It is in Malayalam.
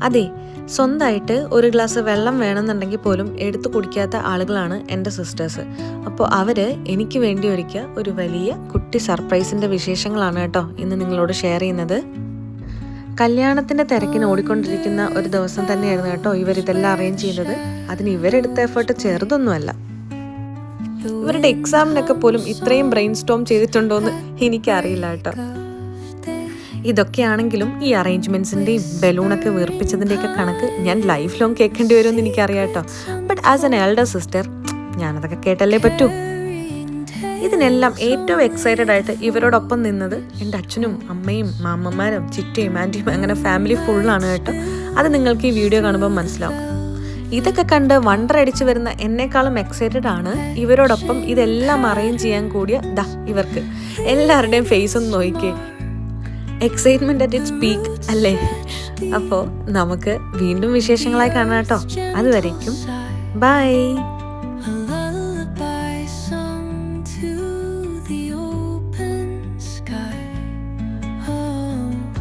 അതെ, സ്വന്തമായിട്ട് ഒരു ഗ്ലാസ് വെള്ളം വേണമെന്നുണ്ടെങ്കിൽ പോലും എടുത്തു കുടിക്കാത്ത ആളുകളാണ് എൻ്റെ സിസ്റ്റേഴ്സ്. അപ്പോൾ അവർ എനിക്ക് വേണ്ടി ഒരുക്കിയ ഒരു വലിയ കുട്ടി സർപ്രൈസിൻ്റെ വിശേഷങ്ങളാണ് കേട്ടോ ഇന്ന് നിങ്ങളോട് ഷെയർ ചെയ്യുന്നത്. കല്യാണത്തിൻ്റെ തിരക്കിന് ഓടിക്കൊണ്ടിരിക്കുന്ന ഒരു ദിവസം തന്നെയായിരുന്നു കേട്ടോ ഇവരിതെല്ലാം അറേഞ്ച് ചെയ്യുന്നത്. അതിന് ഇവരെടുത്ത എഫേർട്ട് ചെറുതൊന്നുമല്ല. ഇവരുടെ എക്സാമിനൊക്കെ പോലും ഇത്രയും ബ്രെയിൻ സ്റ്റോം ചെയ്തിട്ടുണ്ടോയെന്ന് എനിക്കറിയില്ല കേട്ടോ. ഇതൊക്കെയാണെങ്കിലും ഈ അറേഞ്ച്മെൻറ്റ്സിൻ്റെയും ബലൂണൊക്കെ വീർപ്പിച്ചതിൻ്റെയൊക്കെ കണക്ക് ഞാൻ ലൈഫ് ലോങ് കേൾക്കേണ്ടി വരുമെന്ന് എനിക്കറിയാം കേട്ടോ. But as an elder sister ഞാനതൊക്കെ കേട്ടല്ലേ പറ്റൂ. ഇതിനെല്ലാം ഏറ്റവും എക്സൈറ്റഡ് ആയിട്ട് ഇവരോടൊപ്പം നിന്നത് എൻ്റെ അച്ഛനും അമ്മയും മാമ്മമാരും ചിറ്റയും ആൻറ്റിയും അങ്ങനെ ഫാമിലി ഫുള്ളാണ് കേട്ടോ. അത് നിങ്ങൾക്ക് ഈ വീഡിയോ കാണുമ്പോൾ മനസ്സിലാവും. ഇതൊക്കെ കണ്ട് വണ്ടർ അടിച്ച് വരുന്ന എന്നെക്കാളും എക്സൈറ്റഡ് ആണ് ഇവരോടൊപ്പം ഇതെല്ലാം അറേഞ്ച് ചെയ്യാൻ കൂടിയ ഇവർക്ക്. എല്ലാവരുടെയും ഫേസ് ഒന്ന് നോക്കിക്കേ, എക്സൈറ്റ്മെന്റ് അറ്റ് ഇറ്റ്സ് പീക്ക് അല്ലേ. അപ്പോൾ നമുക്ക് വീണ്ടും വിശേഷങ്ങളായി കാണാം കേട്ടോ. അതുവരേക്കും ബൈ.